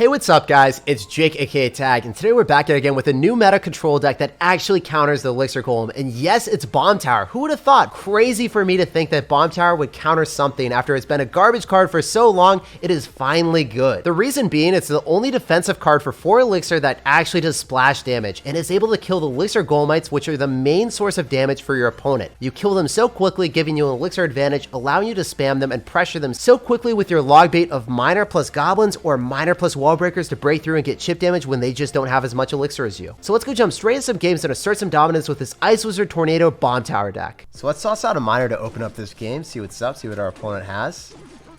Hey, what's up guys? It's Jake aka Tag, and today we're back here again with a new meta control deck that actually counters the Elixir Golem. And yes, it's Bomb Tower. Who would have thought? Crazy for me to think that Bomb Tower would counter something after it's been a garbage card for so long. It is finally good. The reason being, it's the only defensive card for 4 Elixir that actually does splash damage and is able to kill the Elixir Golemites, which are the main source of damage for your opponent. You kill them so quickly, giving you an Elixir advantage, allowing you to spam them and pressure them so quickly with your log bait of Miner plus Goblins or Miner plus Wall Breakers to break through and get chip damage when they just don't have as much Elixir as you. So let's go jump straight into some games and assert some dominance with this Ice Wizard Tornado Bomb Tower deck. So let's toss out a Miner to open up this game, see what's up, see what our opponent has.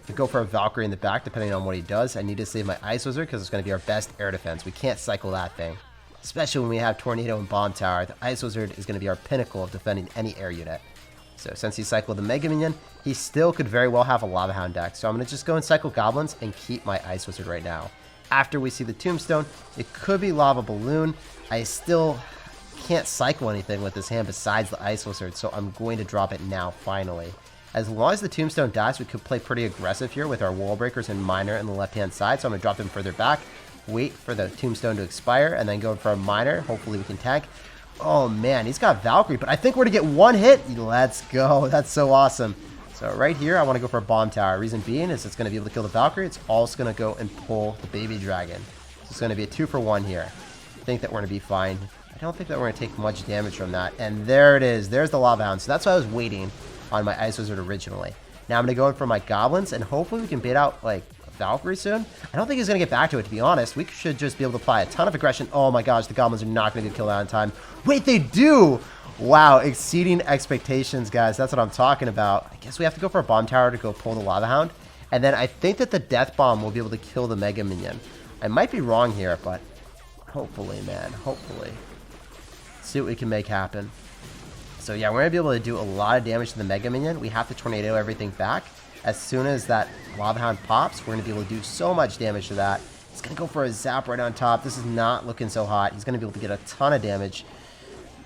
To go for a Valkyrie in the back, depending on what he does. I need to save my Ice Wizard because it's going to be our best air defense. We can't cycle that thing. Especially when we have Tornado and Bomb Tower, the Ice Wizard is going to be our pinnacle of defending any air unit. So since he cycled the Mega Minion, he still could very well have a Lava Hound deck. So I'm going to just go and cycle Goblins and keep my Ice Wizard right now. After we see the Tombstone, it could be Lava Balloon. I still can't cycle anything with this hand besides the Ice Wizard, so I'm going to drop it now, finally. As long as the Tombstone dies, we could play pretty aggressive here with our Wall Breakers and Miner on the left-hand side, so I'm going to drop them further back, wait for the Tombstone to expire, and then go for a Miner. Hopefully we can tank. Oh man, he's got Valkyrie, but I think we're going to get one hit. Let's go. That's so awesome. So right here, I want to go for a Bomb Tower. Reason being is it's going to be able to kill the Valkyrie. It's also going to go and pull the Baby Dragon. So it's going to be a 2-for-1 here. I think that we're going to be fine. I don't think that we're going to take much damage from that. And there it is. There's the Lava Hound. So that's why I was waiting on my Ice Wizard originally. Now I'm going to go in for my Goblins, and hopefully we can bait out like a Valkyrie soon. I don't think he's going to get back to it, to be honest. We should just be able to apply a ton of aggression. Oh my gosh, the Goblins are not going to get killed out in time. Wait, they do! Wow, exceeding expectations, guys. That's what I'm talking about. I guess we have to go for a Bomb Tower to go pull the Lava Hound. And then I think that the Death Bomb will be able to kill the Mega Minion. I might be wrong here, but hopefully, man. Hopefully. Let's see what we can make happen. So yeah, we're going to be able to do a lot of damage to the Mega Minion. We have to Tornado everything back. As soon as that Lava Hound pops, we're going to be able to do so much damage to that. He's going to go for a Zap right on top. This is not looking so hot. He's going to be able to get a ton of damage.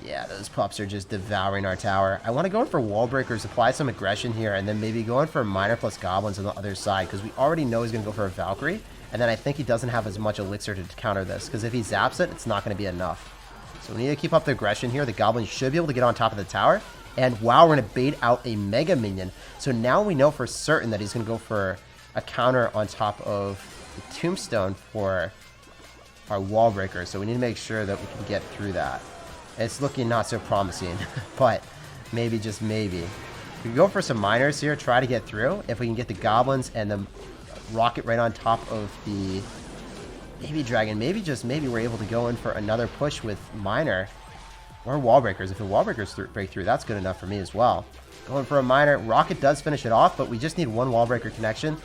Yeah, those pups are just devouring our tower. I want to go in for Wall Breakers, apply some aggression here, and then maybe go in for Miner plus Goblins on the other side, because we already know he's going to go for a Valkyrie, and then I think he doesn't have as much Elixir to counter this, because if he zaps it, it's not going to be enough. So we need to keep up the aggression here. The Goblins should be able to get on top of the tower, and wow, we're going to bait out a Mega Minion. So now we know for certain that he's going to go for a counter on top of the Tombstone for our Wall Breaker, so we need to make sure that we can get through that. It's looking not so promising, but maybe, just maybe. We can go for some Miners here, try to get through. If we can get the Goblins and the Rocket right on top of the Baby Dragon, maybe, just maybe, we're able to go in for another push with Miner or Wall Breakers. If the Wall Breakers break through, that's good enough for me as well. Going for a Miner. Rocket does finish it off, but we just need one Wall Breaker connection.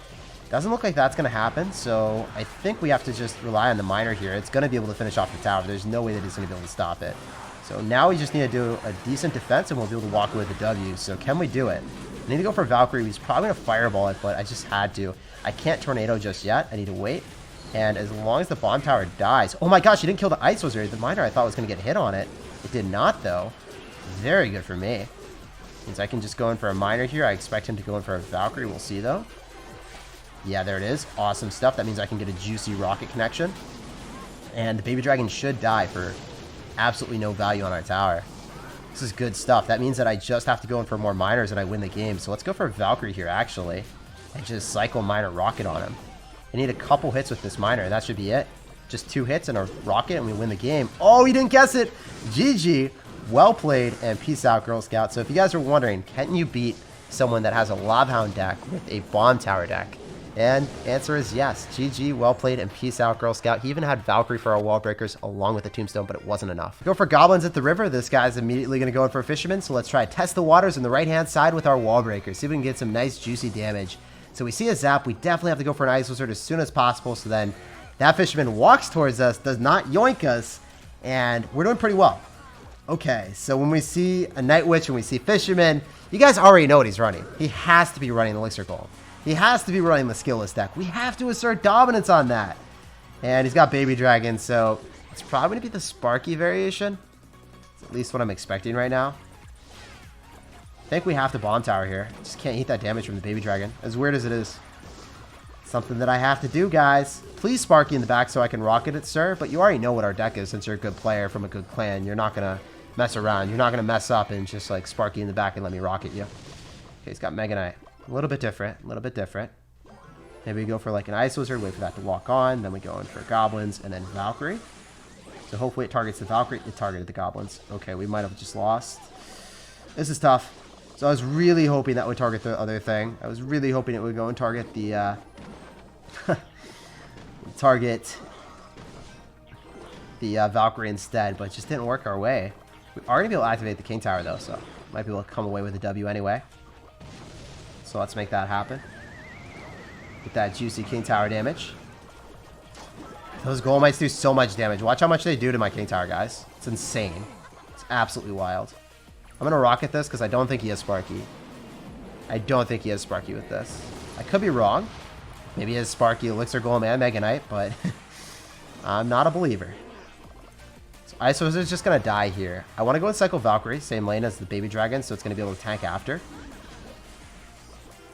Doesn't look like that's going to happen, so I think we have to just rely on the Miner here. It's going to be able to finish off the tower. There's no way that he's going to be able to stop it. So now we just need to do a decent defense and we'll be able to walk away with the W. So can we do it? I need to go for Valkyrie. He's probably going to fireball it, but I just had to. I can't Tornado just yet. I need to wait. And as long as the Bomb Tower dies... Oh my gosh, he didn't kill the Ice Wizard. The Miner I thought was going to get hit on it. It did not, though. Very good for me. Means I can just go in for a Miner here. I expect him to go in for a Valkyrie. We'll see, though. Yeah, there it is. Awesome stuff. That means I can get a juicy Rocket connection. And the Baby Dragon should die for absolutely no value on our tower. This is good stuff. That means that I just have to go in for more Miners and I win the game. So let's go for a Valkyrie here, actually, and just cycle Miner Rocket on him. I need a couple hits with this Miner, and that should be it. Just 2 hits and a Rocket, and we win the game. Oh, he didn't guess it! GG. Well played, and peace out, Girl Scout. So if you guys are wondering, can you beat someone that has a Lava Hound deck with a Bomb Tower deck? And answer is yes. GG, well played, and peace out, Girl Scout. He even had Valkyrie for our Wall Breakers along with the Tombstone, but it wasn't enough. Go for Goblins at the river. This guy's immediately going to go in for a Fisherman, so let's try to test the waters on the right-hand side with our Wall Breakers. See if we can get some nice, juicy damage. So we see a Zap. We definitely have to go for an Ice Wizard as soon as possible, so then that Fisherman walks towards us, does not yoink us, and we're doing pretty well. Okay, so when we see a Night Witch and we see Fisherman, you guys already know what he's running. He has to be running the Elixir Golem. He has to be running the skillless deck. We have to assert dominance on that. And he's got Baby Dragon, so it's probably going to be the Sparky variation. That's at least what I'm expecting right now. I think we have to Bomb Tower here. Just can't eat that damage from the Baby Dragon, as weird as it is. Something that I have to do, guys. Please Sparky in the back so I can rocket it, sir. But you already know what our deck is since you're a good player from a good clan. You're not going to mess around. You're not going to mess up and just like Sparky in the back and let me rocket you. Okay, he's got Mega Knight. A little bit different. A little bit different. Maybe we go for like an Ice Wizard, wait for that to lock on. Then we go in for Goblins and then Valkyrie. So hopefully it targets the Valkyrie. It targeted the Goblins. Okay, we might have just lost. This is tough. So I was really hoping that would target the other thing. I was really hoping it would go and target the... target the Valkyrie instead, but it just didn't work our way. We are going to be able to activate the King Tower, though, so might be able to come away with a W anyway. So let's make that happen. Get that juicy King Tower damage. Those Golemites do so much damage. Watch how much they do to my King Tower, guys. It's insane. It's absolutely wild. I'm going to rocket this because I don't think he has Sparky. I don't think he has Sparky with this. I could be wrong. Maybe he has Sparky, Elixir, Golem, and Mega Knight, but I'm not a believer. So Ice Wizard's just going to die here. I want to go with Cycle Valkyrie, same lane as the Baby Dragon, so it's going to be able to tank after.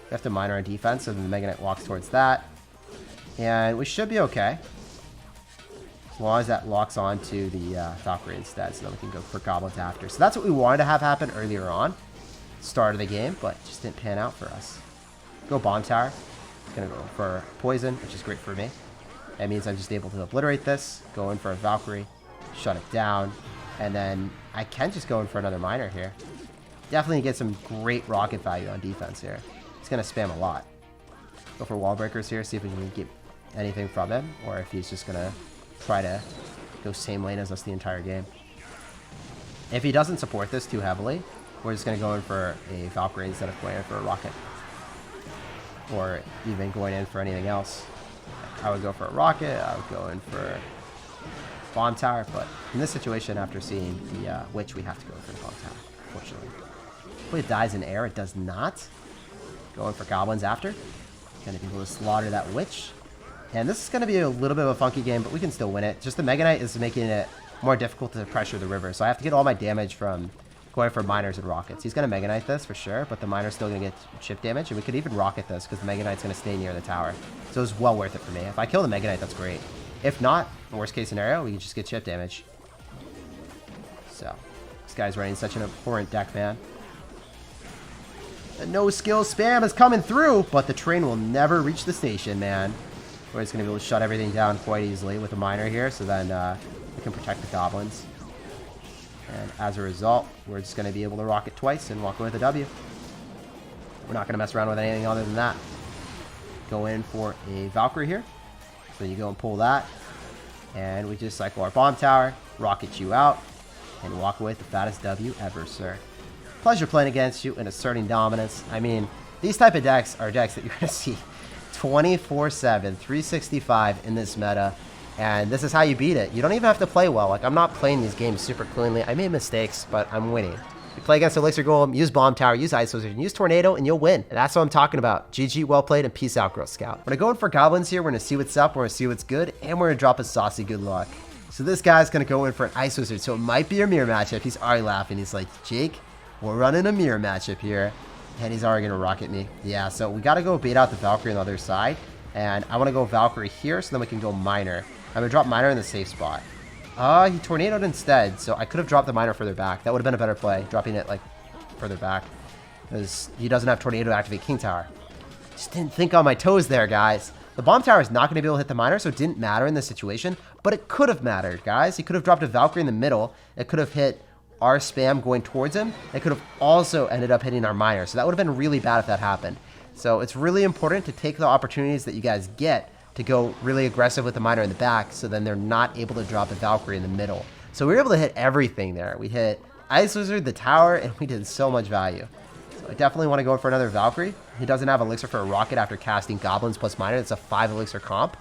We have to mine our defense, so then the Mega Knight walks towards that. And we should be okay. As long as that locks on to the Valkyrie instead, so then we can go for Goblins after. So that's what we wanted to have happen earlier on. Start of the game, but just didn't pan out for us. Go Bomb Tower. Gonna go for Poison, which is great for me. That means I'm just able to obliterate this. Go in for a Valkyrie. Shut it down. And then I can just go in for another Miner here. Definitely get some great rocket value on defense here. He's gonna spam a lot. Go for Wall Breakers here, see if we can get anything from him. Or if he's just gonna try to go same lane as us the entire game. If he doesn't support this too heavily, we're just going to go in for a Valkyrie instead of going in for a Rocket. Or even going in for anything else. I would go for a Rocket, I would go in for Bomb Tower, but in this situation, after seeing the Witch, we have to go for the Bomb Tower, unfortunately. Hopefully it dies in air, it does not. Going for Goblins after. Going to be able to slaughter that Witch. And this is going to be a little bit of a funky game, but we can still win it. Just the Mega Knight is making it more difficult to pressure the river. So I have to get all my damage from going for Miners and Rockets. He's going to Mega Knight this for sure, but the Miner's still going to get chip damage. And we could even Rocket this because the Mega Knight's going to stay near the tower. So it's well worth it for me. If I kill the Mega Knight, that's great. If not, worst case scenario, we can just get chip damage. So this guy's running such an abhorrent deck, man. The no skill spam is coming through, but the train will never reach the station, man. We're just going to be able to shut everything down quite easily with a Miner here, so then we can protect the Goblins. And as a result, we're just going to be able to rocket twice and walk away with a W. We're not going to mess around with anything other than that. Go in for a Valkyrie here. So you go and pull that. And we just cycle our Bomb Tower, rocket you out, and walk away with the fattest W ever, sir. Pleasure playing against you and asserting dominance. I mean, these type of decks are decks that you're going to see 24/7, 365 in this meta, and this is how you beat it. You don't even have to play well. Like, I'm not playing these games super cleanly. I made mistakes, but I'm winning. You play against Elixir Golem, use Bomb Tower, use Ice Wizard, use Tornado, and you'll win. And that's what I'm talking about. GG, well played, and peace out, Girl Scout. We're going for Goblins here. We're going to see what's up. We're going to see what's good, and we're going to drop a saucy good luck. So this guy's going to go in for an Ice Wizard, so it might be a mirror matchup. He's already laughing. He's like, Jake, we're running a mirror matchup here. And he's already going to rocket me. Yeah, so we got to go bait out the Valkyrie on the other side. And I want to go Valkyrie here so then we can go Miner. I'm going to drop Miner in the safe spot. He Tornadoed instead, so I could have dropped the Miner further back. That would have been a better play, dropping it like further back. Because he doesn't have Tornado to activate King Tower. Just didn't think on my toes there, guys. The Bomb Tower is not going to be able to hit the Miner, so it didn't matter in this situation. But it could have mattered, guys. He could have dropped a Valkyrie in the middle. It could have hit our spam going towards him. It could have also ended up hitting our Miner. So that would have been really bad if that happened. So it's really important to take the opportunities that you guys get to go really aggressive with the Miner in the back, so then they're not able to drop a Valkyrie in the middle. So we were able to hit everything there. We hit Ice Wizard, the tower, and we did so much value. So I definitely want to go for another Valkyrie. He doesn't have Elixir for a Rocket after casting Goblins plus Miner. It's a 5 Elixir comp.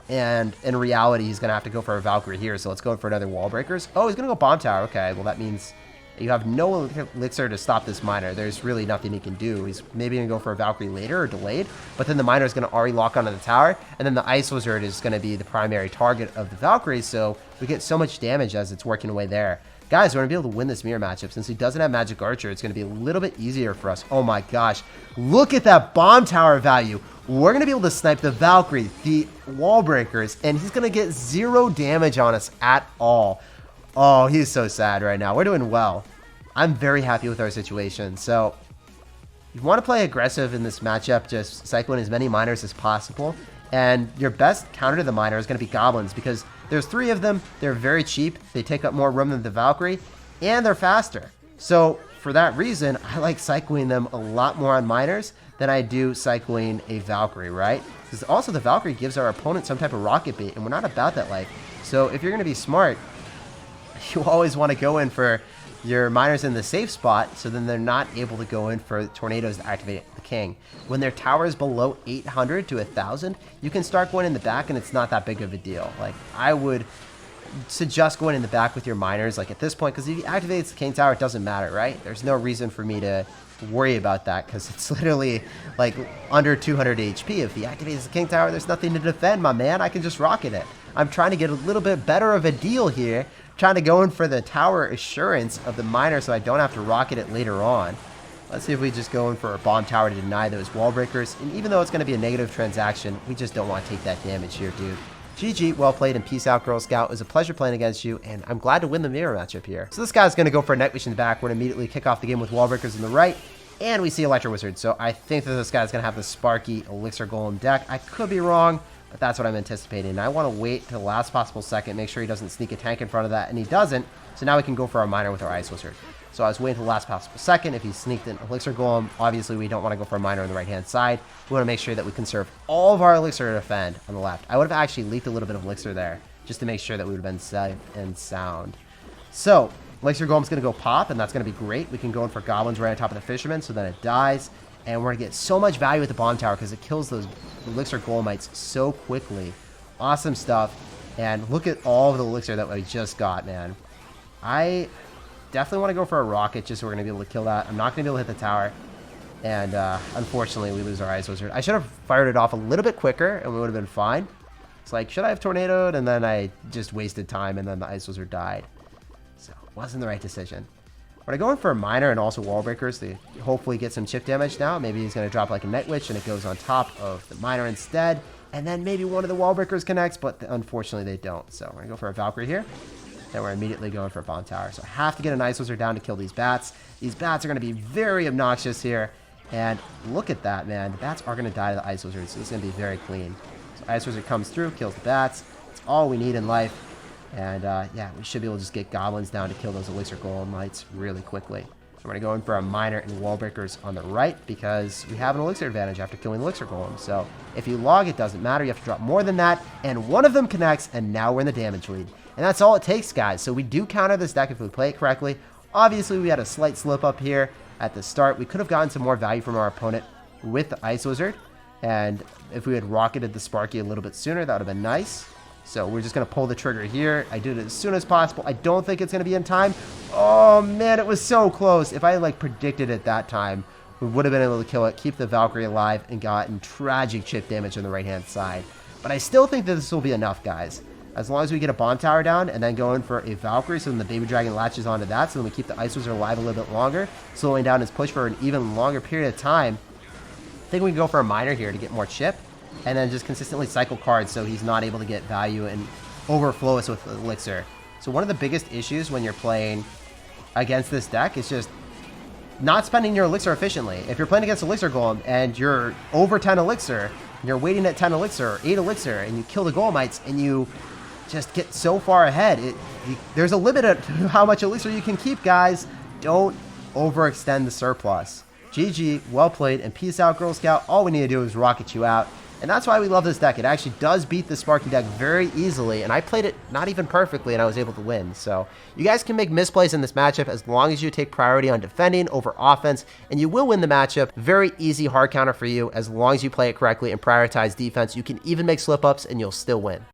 And in reality, he's going to have to go for a Valkyrie here. So let's go for another Wall Breakers. Oh, he's going to go Bomb Tower. Okay, well, that means you have no Elixir to stop this Miner. There's really nothing he can do. He's maybe going to go for a Valkyrie later or delayed. But then the Miner is going to already lock onto the tower. And then the Ice Wizard is going to be the primary target of the Valkyrie. So we get so much damage as it's working away there. Guys, we're going to be able to win this mirror matchup. Since he doesn't have Magic Archer, it's going to be a little bit easier for us. Oh my gosh. Look at that Bomb Tower value. we're going to be able to snipe the Valkyrie, the wall breakers, and he's going to get 0 damage on us at all. Oh, he's so sad right now. We're doing well. I'm very happy with our situation. So you want to play aggressive in this matchup, just cycling as many miners as possible. And your best counter to the miner is going to be goblins because there's 3 of them. They're very cheap. They take up more room than the Valkyrie, and they're faster. So for that reason, I like cycling them a lot more on miners than I do cycling a Valkyrie, right? Because also the Valkyrie gives our opponent some type of rocket bait, and we're not about that life. So if you're going to be smart, you always want to go in for your miners in the safe spot, so then they're not able to go in for tornadoes to activate the king. When their tower is below 800 to 1,000, you can start going in the back, and it's not that big of a deal. Like, I would suggest going in the back with your miners, like, at this point, because if he activates the king tower, it doesn't matter, right? There's no reason for me to worry about that, because it's literally, like, under 200 HP. If he activates the king tower, there's nothing to defend, my man. I can just rocket it. I'm trying to get a little bit better of a deal here, trying to go in for the tower assurance of the miner so I don't have to rocket it later on. Let's see if we just go in for a bomb tower to deny those wall breakers. And even though it's going to be a negative transaction, we just don't want to take that damage here, dude. GG, well played, and peace out, Girl Scout. It was a pleasure playing against you, and I'm glad to win the mirror matchup here. So this guy's going to go for a Night Wish in the back. We're going to immediately kick off the game with wall breakers in the right, and we see Electro Wizard. So I think that this guy's going to have the Sparky Elixir Golem deck. I could be wrong, but that's what I'm anticipating. And I want to wait till the last possible second, make sure he doesn't sneak a tank in front of that, and he doesn't. So now we can go for our miner with our Ice Wizard. So I was waiting till the last possible second. If he sneaked an Elixir Golem, obviously we don't want to go for a miner on the right-hand side. We want to make sure that we conserve all of our Elixir to defend on the left. I would have actually leaked a little bit of Elixir there, just to make sure that we would have been safe and sound. So Elixir Golem's going to go pop, and that's going to be great. We can go in for Goblins right on top of the Fisherman, so then it dies. And we're going to get so much value with the Bomb Tower because it kills those Elixir Golemites so quickly. Awesome stuff. And look at all of the Elixir that we just got, man. I definitely want to go for a rocket just so we're going to be able to kill that. I'm not going to be able to hit the tower. And unfortunately, we lose our Ice Wizard. I should have fired it off a little bit quicker, and we would have been fine. It's like, should I have tornadoed? And then I just wasted time, and then the Ice Wizard died. So it wasn't the right decision. We're going to go in for a miner and also wall breakers to hopefully get some chip damage now. Maybe he's going to drop like a Night Witch, and it goes on top of the miner instead. And then maybe one of the wall breakers connects, but unfortunately they don't. So we're going to go for a Valkyrie here. Then we're immediately going for a Bomb Tower. So I have to get an Ice Wizard down to kill these bats. These bats are going to be very obnoxious here. And look at that, man. The bats are going to die to the Ice Wizard, so it's going to be very clean. So Ice Wizard comes through, kills the bats. That's all we need in life. And yeah, we should be able to just get Goblins down to kill those Elixir Golemites really quickly. So we're going to go in for a miner and wall breakers on the right because we have an Elixir advantage after killing Elixir Golem. So if you log, it doesn't matter. You have to drop more than that. And one of them connects, and now we're in the damage lead. And that's all it takes, guys. So we do counter this deck if we play it correctly. Obviously, we had a slight slip up here at the start. We could have gotten some more value from our opponent with the Ice Wizard. And if we had rocketed the Sparky a little bit sooner, that would have been nice. So we're just going to pull the trigger here. I did it as soon as possible. I don't think it's going to be in time. Oh, man, it was so close. If I had, like, predicted it that time, we would have been able to kill it, keep the Valkyrie alive, and gotten tragic chip damage on the right-hand side. But I still think that this will be enough, guys. As long as we get a Bomb Tower down and then go in for a Valkyrie, so then the Baby Dragon latches onto that, so then we keep the Ice Wizard alive a little bit longer, slowing down his push for an even longer period of time. I think we can go for a miner here to get more chip, and then just consistently cycle cards so he's not able to get value and overflow us with Elixir. So one of the biggest issues when you're playing against this deck is just not spending your Elixir efficiently. If you're playing against Elixir Golem and you're over 10 Elixir, and you're waiting at 10 Elixir or 8 Elixir, and you kill the Golemites, and you just get so far ahead, there's a limit to how much Elixir you can keep, guys. Don't overextend the surplus. GG, well played, and peace out, Girl Scout. All we need to do is rocket you out. And that's why we love this deck. It actually does beat the Sparky deck very easily, and I played it not even perfectly, and I was able to win. So you guys can make misplays in this matchup as long as you take priority on defending over offense, and you will win the matchup. Very easy hard counter for you as long as you play it correctly and prioritize defense. You can even make slip-ups, and you'll still win.